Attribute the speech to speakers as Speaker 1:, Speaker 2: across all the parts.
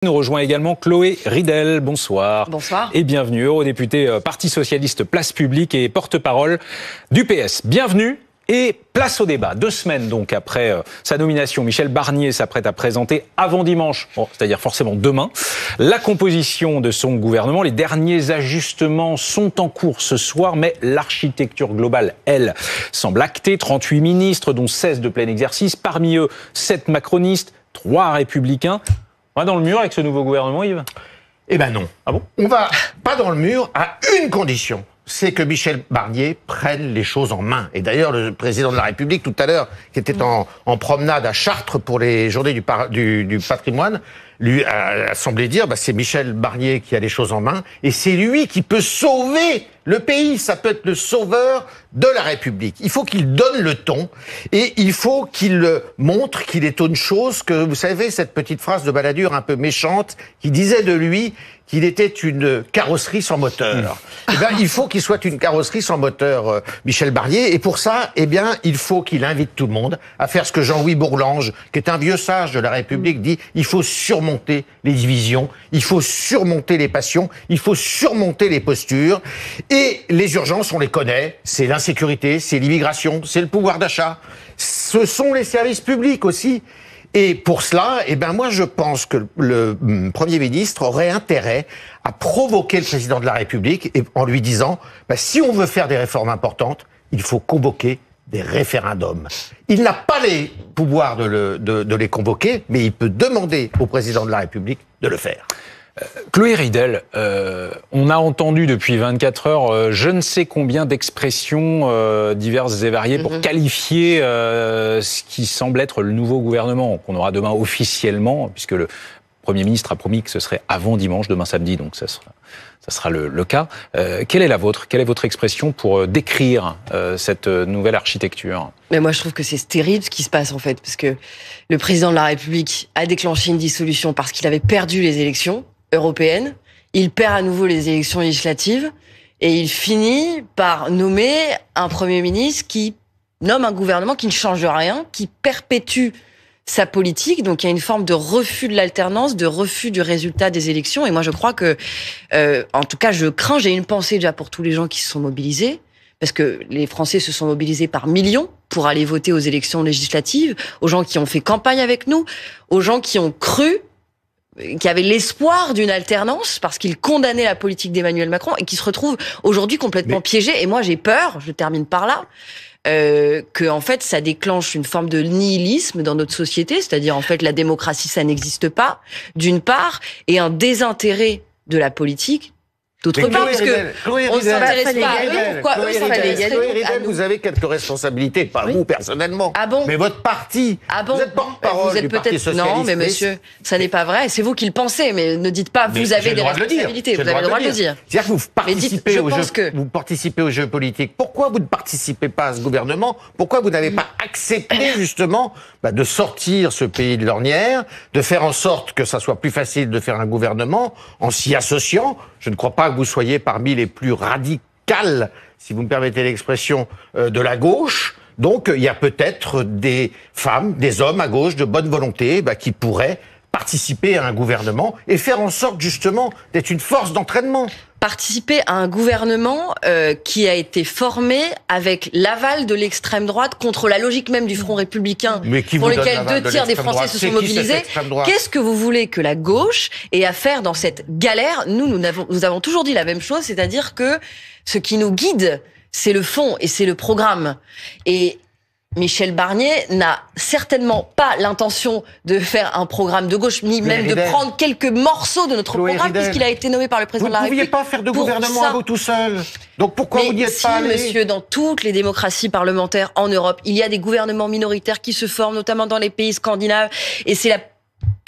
Speaker 1: Nous rejoint également Chloé Ridel. Bonsoir.
Speaker 2: Bonsoir.
Speaker 1: Et bienvenue, eurodéputée Parti Socialiste Place Publique et porte-parole du PS. Bienvenue et place au débat. 2 semaines donc après sa nomination, Michel Barnier s'apprête à présenter avant dimanche, c'est-à-dire forcément demain, la composition de son gouvernement. Les derniers ajustements sont en cours ce soir, mais l'architecture globale, elle, semble actée. 38 ministres, dont 16 de plein exercice. Parmi eux, 7 macronistes, 3 républicains. On va dans le mur avec ce nouveau gouvernement, Yves ?
Speaker 3: Eh ben non.
Speaker 1: Ah bon ?
Speaker 3: On va pas dans le mur à une condition, c'est que Michel Barnier prenne les choses en main. Et d'ailleurs, le président de la République, tout à l'heure, qui était en promenade à Chartres pour les journées du patrimoine, lui a semblé dire, c'est Michel Barnier qui a les choses en main, et c'est lui qui peut sauver le pays. Ça peut être le sauveur de la République. Il faut qu'il donne le ton, et il faut qu'il montre qu'il est autre chose que, vous savez, cette petite phrase de Balladur un peu méchante, qui disait de lui qu'il était une carrosserie sans moteur. Eh bien, il faut qu'il soit une carrosserie sans moteur, Michel Barnier, et pour ça, eh bien, il faut qu'il invite tout le monde à faire ce que Jean-Louis Bourlange, qui est un vieux sage de la République, dit, il faut surmonter les divisions, il faut surmonter les passions, il faut surmonter les postures, et les urgences, on les connaît, c'est l'insécurité, c'est l'immigration, c'est le pouvoir d'achat, ce sont les services publics aussi. Et pour cela, moi je pense que le Premier ministre aurait intérêt à provoquer le président de la République en lui disant si on veut faire des réformes importantes, il faut convoquer des référendums. Il n'a pas les pouvoirs de les convoquer, mais il peut demander au président de la République de le faire.
Speaker 1: Chloé Ridel, on a entendu depuis 24 heures je ne sais combien d'expressions diverses et variées pour qualifier ce qui semble être le nouveau gouvernement qu'on aura demain officiellement, puisque le Premier ministre a promis que ce serait avant dimanche, demain samedi, donc ça sera le cas. Quelle est la vôtre ? Quelle est votre expression pour décrire cette nouvelle architecture ?
Speaker 2: Mais moi, je trouve que c'est terrible ce qui se passe, en fait, parce que le président de la République a déclenché une dissolution parce qu'il avait perdu les élections européennes. Il perd à nouveau les élections législatives et il finit par nommer un Premier ministre qui nomme un gouvernement qui ne change rien, qui perpétue sa politique. Donc il y a une forme de refus de l'alternance, de refus du résultat des élections. Et moi je crois que, en tout cas je crains, j'ai une pensée déjà pour tous les gens qui se sont mobilisés, parce que les Français se sont mobilisés par millions pour aller voter aux élections législatives, aux gens qui ont fait campagne avec nous, aux gens qui ont cru, qui avaient l'espoir d'une alternance parce qu'ils condamnaient la politique d'Emmanuel Macron et qui se retrouvent aujourd'hui complètement piégés. Et moi j'ai peur, je termine par là, que en fait ça déclenche une forme de nihilisme dans notre société, c'est-à-dire en fait la démocratie ça n'existe pas d'une part, et un désintérêt de la politique d'autre part, parce que on ne s'intéresse pas à eux. Pourquoi eux
Speaker 3: Chloé Ridel, vous avez quelques responsabilités, pas vous personnellement, mais votre parti.
Speaker 2: Vous
Speaker 3: êtes porte-parole du Parti Socialiste.
Speaker 2: Non, mais monsieur, ça n'est pas vrai. C'est vous qui le pensez, mais ne dites pas vous avez des responsabilités. Vous avez le droit de le dire.
Speaker 3: C'est-à-dire que vous participez au jeu politique. Pourquoi vous ne participez pas à ce gouvernement ? Pourquoi vous n'avez pas accepté justement de sortir ce pays de l'ornière, de faire en sorte que ça soit plus facile de faire un gouvernement en s'y associant ? Je ne crois pas que vous soyez parmi les plus radicales, si vous me permettez l'expression, de la gauche. Donc, il y a peut-être des femmes, des hommes à gauche de bonne volonté qui pourraient participer à un gouvernement et faire en sorte, justement, d'être une force d'entraînement.
Speaker 2: Participer à un gouvernement qui a été formé avec l'aval de l'extrême droite contre la logique même du Front républicain, pour lequel 2 tiers des Français se sont mobilisés. Qu'est-ce que vous voulez que la gauche ait à faire dans cette galère ? Nous avons toujours dit la même chose, c'est-à-dire que ce qui nous guide, c'est le fond et c'est le programme. Et Michel Barnier n'a certainement pas l'intention de faire un programme de gauche, ni même de prendre quelques morceaux de notre programme, puisqu'il a été nommé par le président de la République.
Speaker 3: Vous ne pouviez pas faire de gouvernement à vous tout seul. Donc pourquoi vous n'y êtes pas allé ?
Speaker 2: Monsieur, dans toutes les démocraties parlementaires en Europe, il y a des gouvernements minoritaires qui se forment, notamment dans les pays scandinaves, et c'est la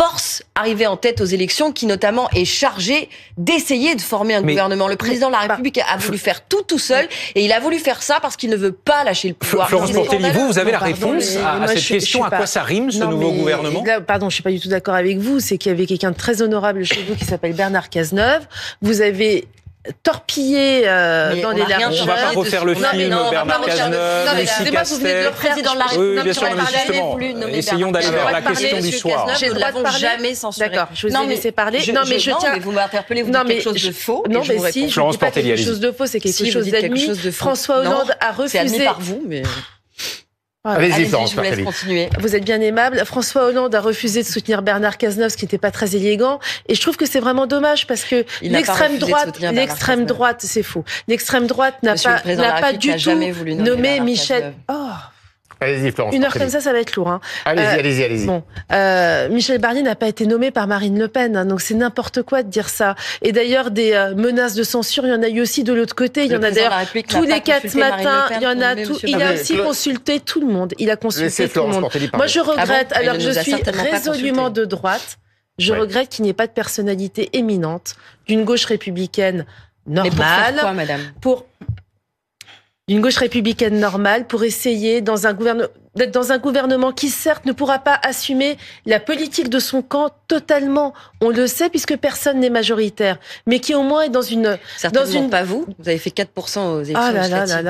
Speaker 2: force arrivée en tête aux élections qui notamment est chargée d'essayer de former un gouvernement. Le président de la République a voulu faire tout seul, et il a voulu faire ça parce qu'il ne veut pas lâcher le pouvoir.
Speaker 1: Florence Portelli, vous avez la réponse à cette question, à quoi ça rime ce nouveau gouvernement ?
Speaker 4: Pardon, je suis pas du tout d'accord avec vous, c'est qu'il y avait quelqu'un de très honorable chez vous qui s'appelle Bernard Cazeneuve. Vous avez torpillé dans les larges.
Speaker 1: On va pas refaire le film Bernard Cazeneuve, Lucie Castet.
Speaker 2: Le président de la République.
Speaker 1: Oui, bien sûr, mais justement, essayons d'aller vers la question du soir.
Speaker 2: Nous ne l'avons jamais censuré.
Speaker 4: D'accord, je vous ai laissé parler.
Speaker 2: Non, mais vous m'interpellez, vous dites quelque chose de faux.
Speaker 4: Non, mais si, je ne dis pas quelque chose de faux, c'est quelque chose d'admis. François Hollande a refusé.
Speaker 2: C'est admis par vous, mais...
Speaker 3: Allez-y, Florence,
Speaker 2: je vous laisse continuer.
Speaker 4: Vous êtes bien aimable. François Hollande a refusé de soutenir Bernard Cazeneuve, ce qui n'était pas très élégant. Et je trouve que c'est vraiment dommage parce que l'extrême droite, c'est faux. L'extrême droite n'a pas du tout nommé Michel.
Speaker 3: Allez-y, Florence.
Speaker 4: Une heure comme ça va être lourd. Hein.
Speaker 3: Allez-y.
Speaker 4: Bon, Michel Barnier n'a pas été nommé par Marine Le Pen, hein, donc c'est n'importe quoi de dire ça. Et d'ailleurs, des menaces de censure, il y en a eu aussi de l'autre côté. Il y en a d'ailleurs tous les 4 matins. Il y en a tout. Il a aussi consulté tout le monde. Il a consulté tout le monde. Moi, je regrette, alors que je suis résolument de droite, je regrette qu'il n'y ait pas de personnalité éminente d'une gauche républicaine normale.
Speaker 2: Mais pour faire quoi, madame ?
Speaker 4: D'une gauche républicaine normale pour essayer d'être dans un gouvernement qui, certes, ne pourra pas assumer la politique de son camp totalement. On le sait, puisque personne n'est majoritaire. Mais qui, au moins, est dans une...
Speaker 2: Certainement pas vous. Vous avez fait 4% aux élections législatives.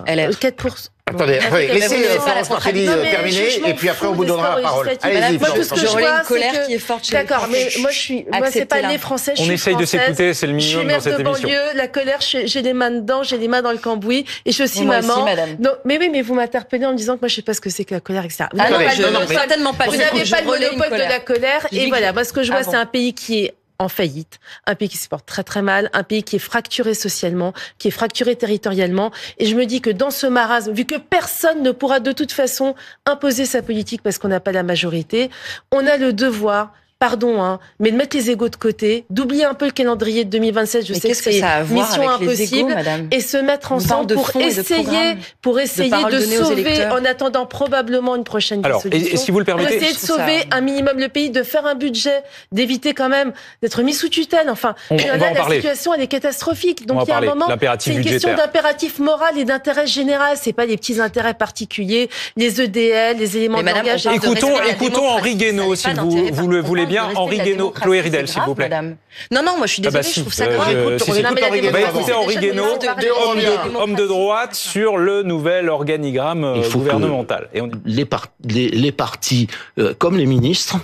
Speaker 2: 4%.
Speaker 3: Attendez, laissez Florence Martelly terminer, et puis après on vous donnera la parole. Allez-y,
Speaker 2: j'aurais une colère qui est forte chez les Français.
Speaker 4: D'accord, mais moi c'est pas les Français, je suis française.
Speaker 1: On essaye de s'écouter, c'est le minimum dans cette émission.
Speaker 4: Je suis maire de banlieue, la colère, j'ai les mains dedans, j'ai les mains dans le cambouis, et je suis aussi maman.
Speaker 2: Moi aussi, madame.
Speaker 4: Non, mais oui, mais vous m'interpellez en me disant que moi je sais pas ce que c'est que la colère, etc.
Speaker 2: Ah non, certainement pas.
Speaker 4: Vous n'avez pas le monopole de la colère, et voilà, moi ce que je vois, c'est un pays qui est en faillite, un pays qui se porte très très mal, un pays qui est fracturé socialement, qui est fracturé territorialement. Et je me dis que dans ce marasme, vu que personne ne pourra de toute façon imposer sa politique parce qu'on n'a pas la majorité, on a le devoir, pardon, mais de mettre les égos de côté, d'oublier un peu le calendrier de 2027, je sais que c'est mission impossible, et se mettre ensemble pour essayer de sauver, en attendant probablement une prochaine dissolution.
Speaker 1: Et si vous le permettez,
Speaker 4: essayer de sauver un minimum le pays, de faire un budget, d'éviter quand même d'être mis sous tutelle. Enfin, la situation, elle est catastrophique. Donc il y a un moment, c'est une question d'impératif moral et d'intérêt général. C'est pas les petits intérêts particuliers, les EDL, les éléments de langage.
Speaker 1: Écoutons Henri Guénaud, si vous le voulez bien. Henri Guénaud, Chloé Ridel, s'il vous plaît.
Speaker 2: Non, moi je suis désolée, je trouve ça grave.
Speaker 1: Écoutez Henri Guénaud, homme de droite, sur le nouvel organigramme gouvernemental.
Speaker 5: Les partis, comme les ministres,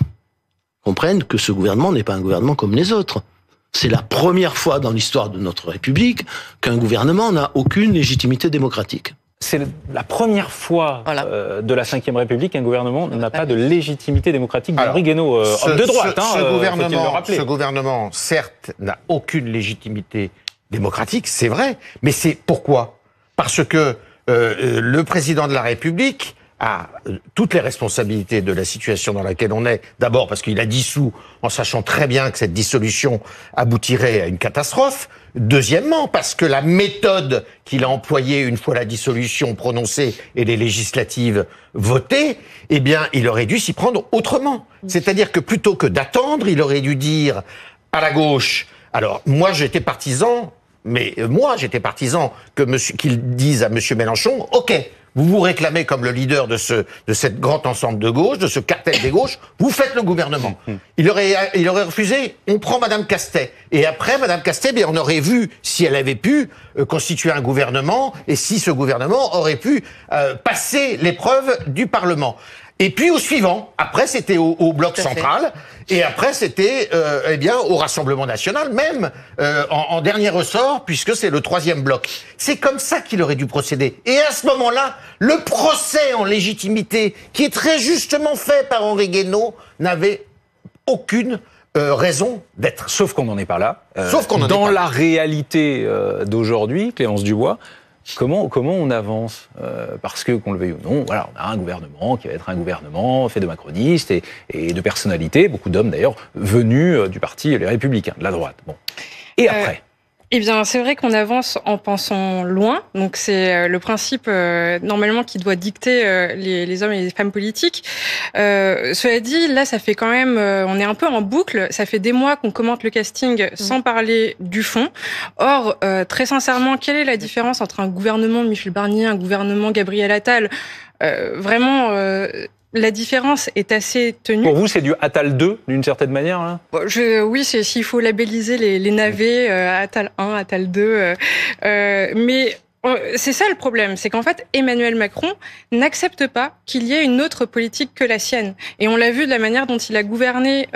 Speaker 5: comprennent que ce gouvernement n'est pas un gouvernement comme les autres. C'est la première fois dans l'histoire de notre République qu'un gouvernement n'a aucune légitimité démocratique.
Speaker 1: C'est la première fois de la Ve République qu'un gouvernement n'a pas de légitimité démocratique. Henri Guénaud, homme de droite,
Speaker 3: ce gouvernement, certes, n'a aucune légitimité démocratique, c'est vrai, mais c'est pourquoi ? Parce que le président de la République a toutes les responsabilités de la situation dans laquelle on est. D'abord parce qu'il a dissous en sachant très bien que cette dissolution aboutirait à une catastrophe. Deuxièmement, parce que la méthode qu'il a employée une fois la dissolution prononcée et les législatives votées, eh bien, il aurait dû s'y prendre autrement. C'est-à-dire que plutôt que d'attendre, il aurait dû dire à la gauche, alors moi j'étais partisan qu'il dise à monsieur Mélenchon, OK, vous vous réclamez comme le leader de cette grand ensemble de gauche, de ce cartel des gauches, vous faites le gouvernement. Il aurait refusé, on prend madame Castet. Et après, madame Castet, on aurait vu si elle avait pu constituer un gouvernement et si ce gouvernement aurait pu passer l'épreuve du Parlement. Et puis au suivant, après c'était au bloc central, et après c'était au Rassemblement national, même en dernier ressort, puisque c'est le troisième bloc. C'est comme ça qu'il aurait dû procéder. Et à ce moment-là, le procès en légitimité, qui est très justement fait par Henri Guénaud, n'avait aucune raison d'être.
Speaker 1: Sauf qu'on n'en est pas là. Dans la réalité d'aujourd'hui, Clémence Dubois, comment on avance parce que, qu'on le veuille ou non, voilà, on a un gouvernement qui va être un gouvernement fait de macronistes et de personnalités, beaucoup d'hommes d'ailleurs, venus du parti Les Républicains, de la droite. Bon. Et après
Speaker 6: Eh bien, c'est vrai qu'on avance en pensant loin. Donc, c'est le principe, normalement, qui doit dicter les hommes et les femmes politiques. Cela dit, là, ça fait quand même... on est un peu en boucle. Ça fait des mois qu'on commente le casting sans parler du fond. Or, très sincèrement, quelle est la différence entre un gouvernement Michel Barnier, un gouvernement Gabriel Attal ? Vraiment... la différence est assez tenue.
Speaker 1: Pour vous, c'est du Attal 2, d'une certaine manière, là ?
Speaker 6: Oui, c'est s'il faut labelliser les navets, Attal 1, Attal 2. Mais c'est ça le problème, c'est qu'en fait, Emmanuel Macron n'accepte pas qu'il y ait une autre politique que la sienne. Et on l'a vu de la manière dont il a gouverné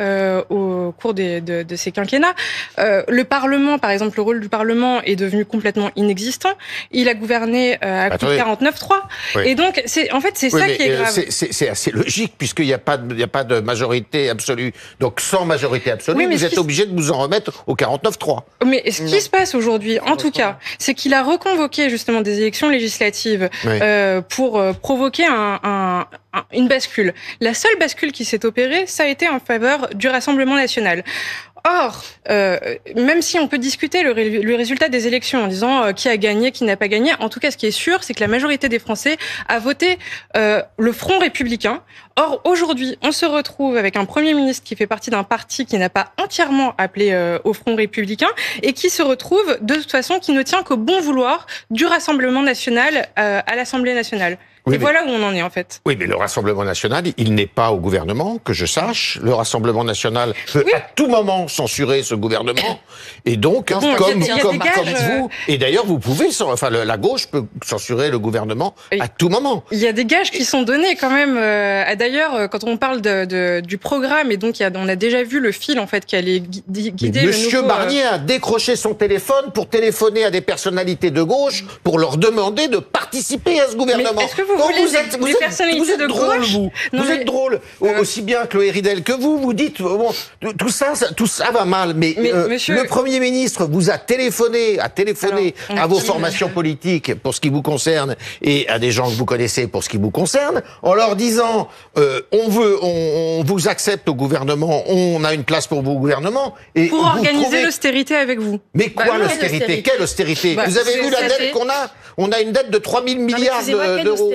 Speaker 6: au cours de ses quinquennats. Le Parlement, par exemple, le rôle du Parlement est devenu complètement inexistant. Il a gouverné à coup de 49-3. Oui. Et donc, c'est ça qui est grave.
Speaker 3: C'est assez logique, puisqu'il n'y a pas de majorité absolue. Donc, sans majorité absolue, vous êtes obligé de vous en remettre au 49-3.
Speaker 6: Mais ce qui se passe aujourd'hui, en tout cas, c'est qu'il a reconvoqué justement des élections législatives pour provoquer une bascule. La seule bascule qui s'est opérée, ça a été en faveur du Rassemblement national. Or, même si on peut discuter le résultat des élections en disant qui a gagné, qui n'a pas gagné, en tout cas, ce qui est sûr, c'est que la majorité des Français a voté le Front républicain. Or, aujourd'hui, on se retrouve avec un Premier ministre qui fait partie d'un parti qui n'a pas entièrement appelé au Front républicain et qui se retrouve, de toute façon, qui ne tient qu'au bon vouloir du Rassemblement national à l'Assemblée nationale. Oui, et voilà où on en est, en fait.
Speaker 3: Oui, mais le Rassemblement national, il n'est pas au gouvernement, que je sache. Le Rassemblement national peut à tout moment censurer ce gouvernement. Et donc, comme vous, et d'ailleurs, vous pouvez, la gauche peut censurer le gouvernement à tout moment.
Speaker 6: Il y a des gages qui sont donnés, quand même. D'ailleurs, quand on parle du programme, et donc, on a déjà vu le fil, en fait, qui allait guider le nouveau...
Speaker 3: Monsieur Barnier a décroché son téléphone pour téléphoner à des personnalités de gauche pour leur demander de participer à ce gouvernement.
Speaker 6: Mais est-ce que vous êtes
Speaker 3: drôle, vous êtes drôle, aussi bien Chloé Ridel que vous dites, bon, tout ça va mal, mais monsieur... le Premier ministre vous a téléphoné à vos formations politiques pour ce qui vous concerne et à des gens que vous connaissez pour ce qui vous concerne, en leur disant, on vous accepte au gouvernement, on a une place pour vous au gouvernement. Et
Speaker 6: pour organiser l'austérité avec vous.
Speaker 3: Mais quoi l'austérité ? Quelle austérité ? Vous avez vu la dette qu'on a ? On a une dette de 3 000 milliards d'euros.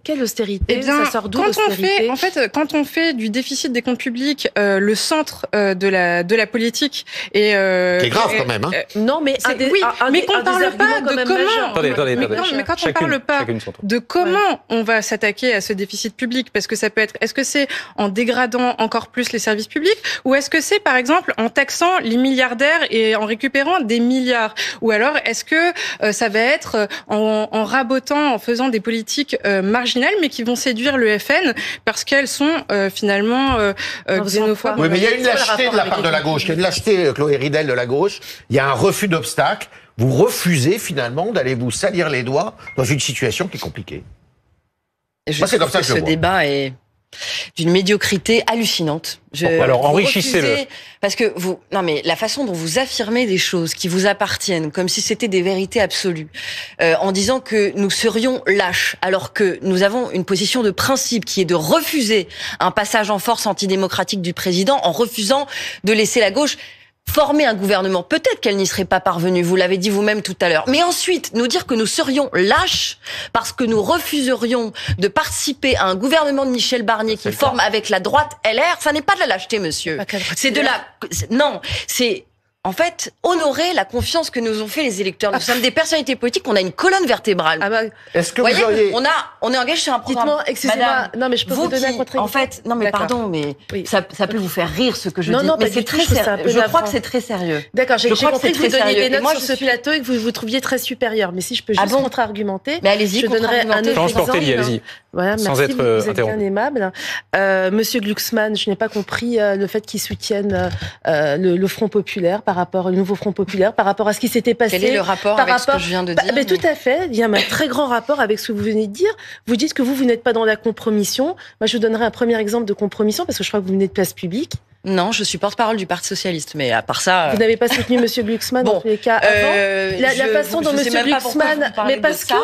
Speaker 4: Quelle austérité ?
Speaker 6: Eh bien,
Speaker 4: ça sort d'où l'austérité ?
Speaker 6: Quand on fait du déficit des comptes publics le centre de la politique et
Speaker 3: c'est grave quand même.
Speaker 4: Non, mais
Speaker 6: mais qu'on parle pas de comment.
Speaker 1: Attendez.
Speaker 6: Mais quand on parle pas de comment on va s'attaquer à ce déficit public, parce que ça peut être, est-ce que c'est en dégradant encore plus les services publics, ou est-ce que c'est par exemple en taxant les milliardaires et en récupérant des milliards, ou alors est-ce que ça va être en rabotant, en faisant des politiques marginales, mais qui vont séduire le FN parce qu'elles sont finalement xénophobes.
Speaker 3: Oui, mais il y a une lâcheté de la part de la gauche. Il y a une lâcheté, Chloé Ridel, de la gauche. Il y a un refus d'obstacle. Vous refusez finalement d'aller vous salir les doigts dans une situation qui est compliquée.
Speaker 2: Moi, c'est comme ça que je vois. Ce débat est d'une médiocrité hallucinante.
Speaker 1: Alors enrichissez-le.
Speaker 2: Parce que la façon dont vous affirmez des choses qui vous appartiennent, comme si c'était des vérités absolues, en disant que nous serions lâches, alors que nous avons une position de principe qui est de refuser un passage en force antidémocratique du président, en refusant de laisser la gauche former un gouvernement. Peut-être qu'elle n'y serait pas parvenue, vous l'avez dit vous-même tout à l'heure. Mais ensuite, nous dire que nous serions lâches parce que nous refuserions de participer à un gouvernement de Michel Barnier qui forme avec la droite LR, ça n'est pas de la lâcheté, monsieur. C'est de la... Non, c'est... En fait, honorer la confiance que nous ont fait les électeurs. Nous sommes des personnalités politiques, on a une colonne vertébrale.
Speaker 3: Est-ce que vous auriez...
Speaker 2: On est engagé sur un programme.
Speaker 4: Dites-moi, excusez-moi, non mais je peux vous donner un contre-exemple.
Speaker 2: En fait, non mais pardon, mais ça peut vous faire rire ce que je dis.
Speaker 4: Non,
Speaker 2: mais c'est très sérieux. Je crois que c'est très sérieux.
Speaker 4: D'accord, j'ai compris que vous donniez des notes sur ce plateau et que vous vous trouviez très supérieur. Mais si je peux juste contre-argumenter,
Speaker 2: je donnerai un autre exemple.
Speaker 1: Allez-y.
Speaker 4: Voilà, merci, vous êtes bien aimable. Monsieur Glucksmann, je n'ai pas compris le fait qu'il soutienne le Front populaire par rapport au nouveau Front populaire, par rapport à ce qui s'était passé.
Speaker 2: Quel est le rapport avec ce que je viens de dire
Speaker 4: Tout à fait. Il y a un très grand rapport avec ce que vous venez de dire. Vous dites que vous n'êtes pas dans la compromission. Moi, je vous donnerai un premier exemple de compromission parce que je crois que vous venez de Place Publique.
Speaker 2: Non, je suis porte-parle du Parti socialiste, mais à part ça...
Speaker 4: Vous n'avez pas soutenu Monsieur Glucksmann dans tous les cas avant la façon dont Monsieur Glucksmann... Mais parce que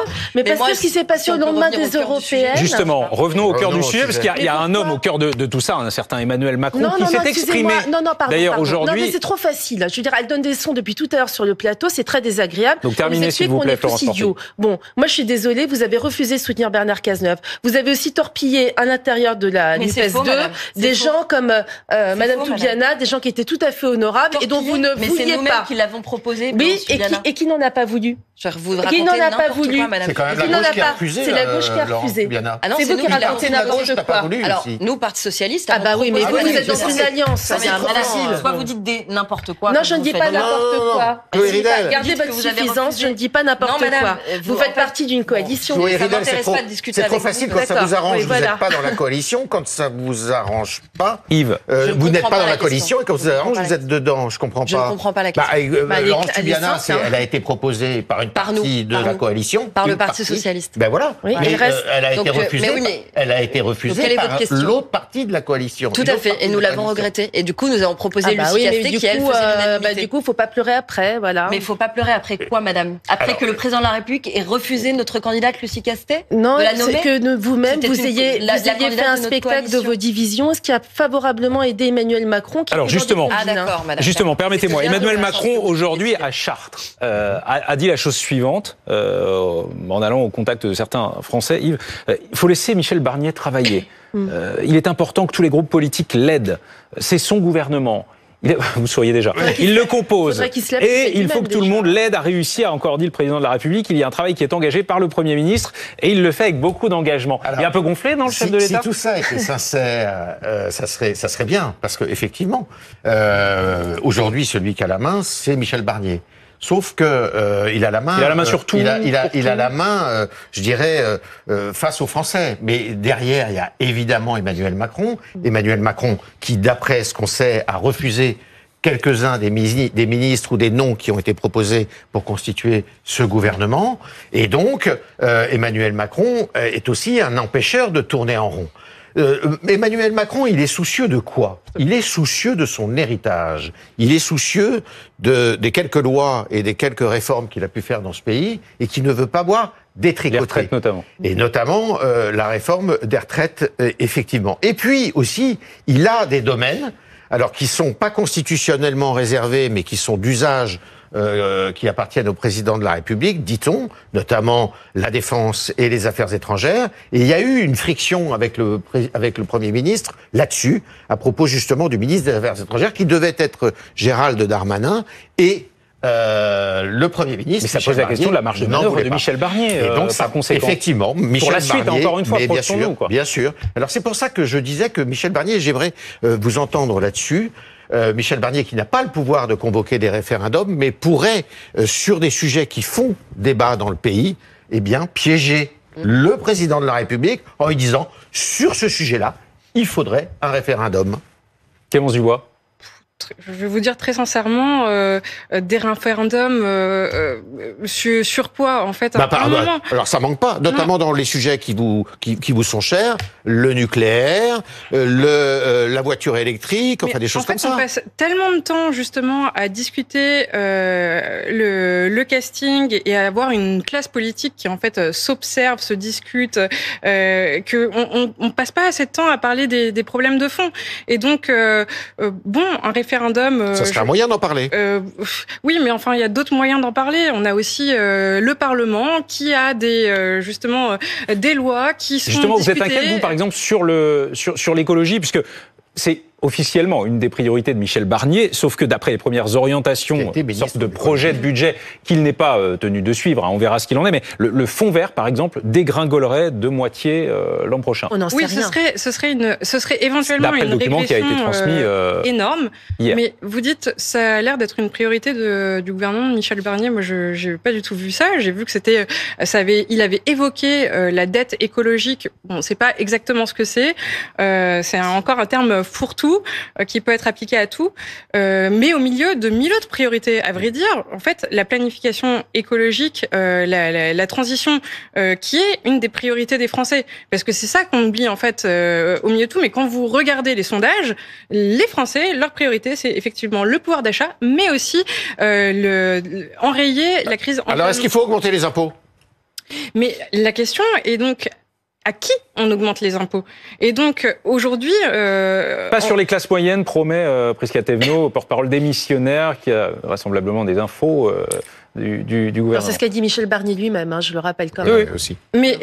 Speaker 4: ce qui s'est passé au lendemain des européennes...
Speaker 1: Justement, revenons au cœur du sujet, parce qu'il y a un homme au cœur de tout ça, un certain Emmanuel Macron, qui s'est exprimé d'ailleurs aujourd'hui...
Speaker 4: Non, mais c'est trop facile. Je veux dire, elle donne des sons depuis tout à l'heure sur le plateau, c'est très désagréable.
Speaker 1: Donc terminez, s'il vous plaît, Florence Forti.
Speaker 4: Bon, moi je suis désolée, vous avez refusé de soutenir Bernard Cazeneuve. Vous avez aussi torpillé à l'intérieur de la NUPES 2 des gens comme Madame Toubiana, des gens qui étaient tout à fait honorables et dont vous ne vouliez pas.
Speaker 2: Mais c'est nous-mêmes qui l'avons proposé.
Speaker 4: Oui, et qui n'en a pas voulu. Il n'en a pas voulu.
Speaker 3: C'est quand même la gauche qui a refusé.
Speaker 4: C'est la gauche qui a refusé.
Speaker 2: Ah non,
Speaker 4: c'est vous qui racontez n'importe quoi.
Speaker 2: Alors, nous, Parti Socialiste...
Speaker 4: Ah bah oui, mais vous êtes dans une alliance.
Speaker 2: C'est trop facile. Soit vous dites n'importe quoi.
Speaker 4: Non, je ne dis pas n'importe quoi. Gardez votre suffisance, je ne dis pas n'importe quoi. Vous faites partie d'une coalition.
Speaker 2: Ça m'intéresse pas de discuter avec vous.
Speaker 3: C'est trop facile quand ça vous arrange, vous n'êtes pas dans la coalition. Quand ça vous arrange pas,
Speaker 1: Yves,
Speaker 3: vous n'êtes pas dans la coalition. Et quand vous arrange, vous êtes dedans. Je comprends pas.
Speaker 2: Je ne comprends pas la question.
Speaker 3: Laurence Tubiana, elle a été proposée par une partie de la coalition.
Speaker 2: Par le Parti Socialiste.
Speaker 3: Ben voilà. Elle a été refusée. Elle a été refusée par l'autre partie de la coalition.
Speaker 2: Tout à fait. Et nous l'avons regretté. Et du coup, nous avons proposé Lucie Castet qui, elle, faisait l'unanimité.
Speaker 4: Du coup, il ne faut pas pleurer après, voilà.
Speaker 2: Mais il ne faut pas pleurer après quoi, madame? Après que le président de la République ait refusé notre candidate Lucie Castet?
Speaker 4: Non, c'est que vous-même, vous ayez fait un spectacle de vos divisions, ce qui a favorablement aidé Emmanuel Macron.
Speaker 1: Alors justement,
Speaker 2: justement,
Speaker 1: permettez-moi, Emmanuel Macron, aujourd'hui, à Chartres, a dit la chose suivante, en allant au contact de certains Français, Yves, il faut laisser Michel Barnier travailler. Il est important que tous les groupes politiques l'aident. C'est son gouvernement. Vous souriez déjà. Il le compose. Et il faut que tout le monde l'aide à réussir, a encore dit le président de la République. Il y a un travail qui est engagé par le Premier ministre et il le fait avec beaucoup d'engagement. Il est un peu gonflé dans le chef de l'État.
Speaker 3: Si tout ça était sincère, ça serait bien. Parce que effectivement, aujourd'hui, celui qui a la main, c'est Michel Barnier. Sauf que il a la main.
Speaker 1: Il a la main sur tout.
Speaker 3: Il a la main, je dirais, face aux Français. Mais derrière, il y a évidemment Emmanuel Macron. Emmanuel Macron, qui, d'après ce qu'on sait, a refusé quelques-uns des ministres ou des noms qui ont été proposés pour constituer ce gouvernement. Et donc, Emmanuel Macron est aussi un empêcheur de tourner en rond. Emmanuel Macron, il est soucieux de quoi? Il est soucieux de son héritage. Il est soucieux des quelques lois et des quelques réformes qu'il a pu faire dans ce pays et qui ne veut pas voir détricoter.
Speaker 1: Les retraites notamment.
Speaker 3: Et notamment la réforme des retraites, effectivement. Et puis aussi, il a des domaines, alors qui sont pas constitutionnellement réservés, mais qui sont d'usage qui appartiennent au président de la République, dit-on, notamment la défense et les affaires étrangères. Et il y a eu une friction avec le Premier ministre là-dessus, à propos justement du ministre des Affaires étrangères, qui devait être Gérald Darmanin, et le Premier ministre.
Speaker 1: Mais ça pose la question de la marge de manœuvre de Michel Barnier.
Speaker 3: Et donc,
Speaker 1: par conséquent,
Speaker 3: effectivement, Michel
Speaker 1: pour la suite,
Speaker 3: Barnier,
Speaker 1: encore une fois,
Speaker 3: bien sûr,
Speaker 1: quoi.
Speaker 3: Bien sûr. Alors c'est pour ça que je disais que Michel Barnier, j'aimerais vous entendre là-dessus. Michel Barnier, qui n'a pas le pouvoir de convoquer des référendums, mais pourrait, sur des sujets qui font débat dans le pays, eh bien, piéger le président de la République en lui disant, sur ce sujet-là, il faudrait un référendum.
Speaker 1: Clémence Dubois.
Speaker 6: Je vais vous dire très sincèrement, des référendums sur quoi, en fait,
Speaker 3: alors ça manque pas, notamment dans les sujets qui vous sont chers, le nucléaire, la voiture électrique, enfin des choses comme ça.
Speaker 6: On passe tellement de temps justement à discuter le casting et à avoir une classe politique qui en fait s'observe, se discute, que on passe pas assez de temps à parler des problèmes de fond. Et donc un référendum.
Speaker 3: Ça serait un moyen d'en parler.
Speaker 6: Oui, mais enfin, il y a d'autres moyens d'en parler. On a aussi le Parlement qui a des lois qui sont
Speaker 1: justement,
Speaker 6: discutées.
Speaker 1: Vous êtes inquiet, vous, par exemple, sur l'écologie, puisque c'est officiellement une des priorités de Michel Barnier, sauf que d'après les premières orientations, une sorte de projet de budget qu'il n'est pas tenu de suivre, on verra ce qu'il en est, mais le fonds vert, par exemple, dégringolerait de moitié l'an prochain.
Speaker 6: Oui, ce serait éventuellement une régression
Speaker 1: qui a été transmis,
Speaker 6: énorme,
Speaker 1: hier.
Speaker 6: Mais vous dites, ça a l'air d'être une priorité du gouvernement de Michel Barnier. Moi, je n'ai pas du tout vu ça. J'ai vu que il avait évoqué la dette écologique. Bon, c'est pas exactement ce que c'est. C'est encore un terme fourre-tout qui peut être appliqué à tout, mais au milieu de 1000 autres priorités. À vrai dire, en fait, la planification écologique, la transition, qui est une des priorités des Français, parce que c'est ça qu'on oublie en fait au milieu de tout. Mais quand vous regardez les sondages, les Français, leur priorité, c'est effectivement le pouvoir d'achat, mais aussi enrayer la crise.
Speaker 3: Alors, est-ce qu'il faut augmenter les impôts?
Speaker 6: Mais la question est donc, à qui on augmente les impôts. Et donc, aujourd'hui...
Speaker 1: Pas sur les classes moyennes, promet Prisca Thévenot, porte-parole démissionnaire, qui a vraisemblablement des infos du gouvernement.
Speaker 4: C'est ce qu'a dit Michel Barnier lui-même, hein, je le rappelle quand même.
Speaker 1: Oui, aussi.
Speaker 6: Mais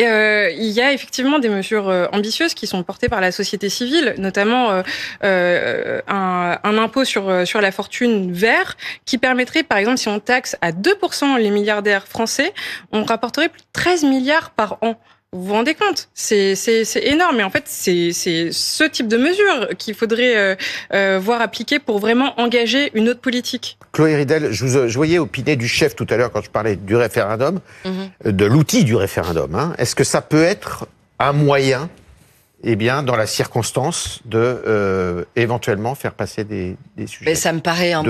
Speaker 6: il y a effectivement des mesures ambitieuses qui sont portées par la société civile, notamment un impôt sur la fortune vert, qui permettrait, par exemple, si on taxe à 2% les milliardaires français, on rapporterait plus de 13 milliards par an. Vous vous rendez compte ? C'est énorme. Et en fait, c'est ce type de mesure qu'il faudrait voir appliquer pour vraiment engager une autre politique.
Speaker 3: Chloé Ridel, je voyais opiner du chef tout à l'heure quand je parlais du référendum, de l'outil du référendum. Hein. Est-ce que ça peut être un moyen, eh bien, dans la circonstance, de éventuellement faire passer des sujets?
Speaker 2: Mais ça me paraît un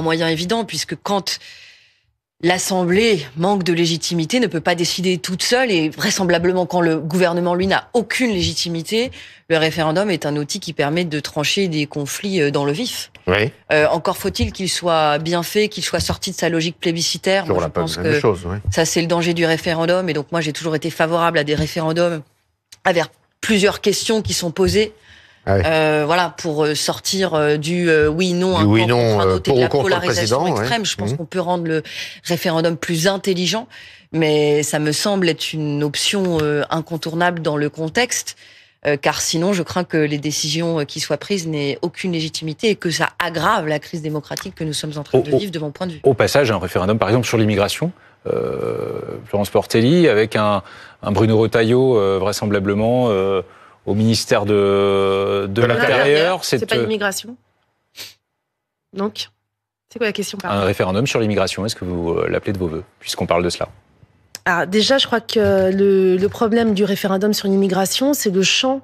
Speaker 2: moyen évident, puisque quand l'Assemblée manque de légitimité, ne peut pas décider toute seule, et vraisemblablement quand le gouvernement, lui, n'a aucune légitimité, le référendum est un outil qui permet de trancher des conflits dans le vif.
Speaker 3: Oui.
Speaker 2: Encore faut-il qu'il soit bien fait, qu'il soit sorti de sa logique plébiscitaire. Moi, je pense que ça, c'est le danger du référendum, et donc moi, j'ai toujours été favorable à des référendums avec plusieurs questions qui sont posées. Voilà, pour sortir du oui-non,
Speaker 3: un oui-non,
Speaker 2: de la polarisation extrême. Je pense qu'on peut rendre le référendum plus intelligent, mais ça me semble être une option incontournable dans le contexte, car sinon, je crains que les décisions qui soient prises n'aient aucune légitimité et que ça aggrave la crise démocratique que nous sommes en train de vivre de mon point de vue.
Speaker 1: Au passage, un référendum, par exemple, sur l'immigration, Florence Portelli, avec un Bruno Retailleau, vraisemblablement... au ministère de l'Intérieur.
Speaker 4: C'est pas l'immigration. Donc, c'est quoi la question?
Speaker 1: Un référendum sur l'immigration, est-ce que vous l'appelez de vos voeux, puisqu'on parle de cela?
Speaker 4: Alors, déjà, je crois que le problème du référendum sur l'immigration, c'est le champ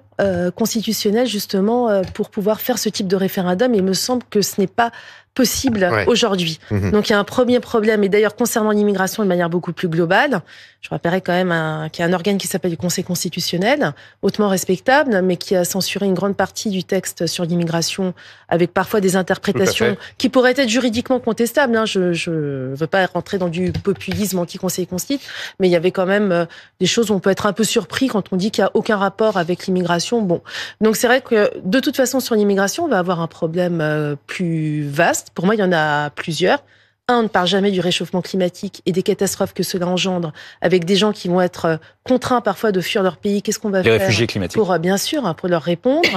Speaker 4: constitutionnel, justement, pour pouvoir faire ce type de référendum. Et il me semble que ce n'est pas possible aujourd'hui. Donc, il y a un premier problème. Et d'ailleurs, concernant l'immigration de manière beaucoup plus globale, je rappellerai quand même qu'il y a un organe qui s'appelle le Conseil constitutionnel, hautement respectable, mais qui a censuré une grande partie du texte sur l'immigration, avec parfois des interprétations qui pourraient être juridiquement contestables. Hein. Je veux pas rentrer dans du populisme anti-Conseil constitutionnel, mais il y avait quand même des choses où on peut être un peu surpris quand on dit qu'il n'y a aucun rapport avec l'immigration. Bon, donc c'est vrai que de toute façon sur l'immigration, on va avoir un problème plus vaste. Pour moi, il y en a plusieurs. On ne parle jamais du réchauffement climatique et des catastrophes que cela engendre, avec des gens qui vont être contraints parfois de fuir leur pays. Qu'est-ce qu'on va faire
Speaker 1: réfugiés climatiques
Speaker 4: pour, bien sûr, pour leur répondre?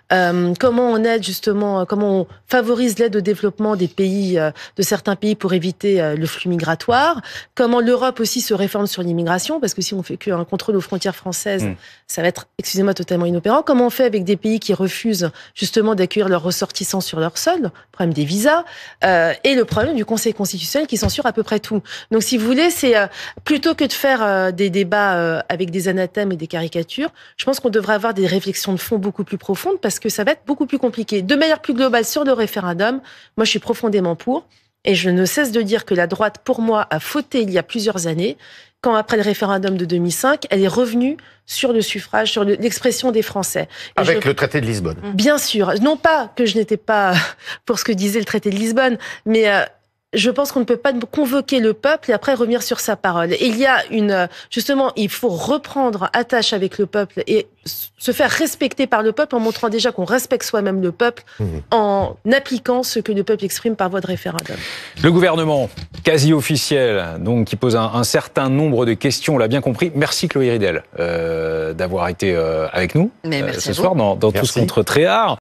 Speaker 4: Comment on aide justement, comment on favorise l'aide au développement des pays, de certains pays pour éviter le flux migratoire? Comment l'Europe aussi se réforme sur l'immigration? Parce que si on fait qu'un contrôle aux frontières françaises, ça va être, excusez-moi, totalement inopérant. Comment on fait avec des pays qui refusent justement d'accueillir leurs ressortissants sur leur sol? Le problème des visas et le problème du Conseil constitutionnel qui censure à peu près tout. Donc, si vous voulez, c'est plutôt que de faire des débats avec des anathèmes et des caricatures, je pense qu'on devrait avoir des réflexions de fond beaucoup plus profondes parce que ça va être beaucoup plus compliqué. De manière plus globale sur le référendum, moi, je suis profondément pour et je ne cesse de dire que la droite, pour moi, a fauté il y a plusieurs années quand, après le référendum de 2005, elle est revenue sur le suffrage, sur l'expression des Français. Et
Speaker 3: avec le traité de Lisbonne.
Speaker 4: Bien sûr. Non pas que je n'étais pas pour ce que disait le traité de Lisbonne, mais... je pense qu'on ne peut pas convoquer le peuple et après revenir sur sa parole. Et il y a justement, il faut reprendre attache avec le peuple et se faire respecter par le peuple en montrant déjà qu'on respecte soi-même le peuple en appliquant ce que le peuple exprime par voie de référendum.
Speaker 1: Le gouvernement quasi officiel, donc qui pose un certain nombre de questions, on l'a bien compris. Merci Chloé Ridel d'avoir été avec nous ce soir dans Tous contre Tréhard.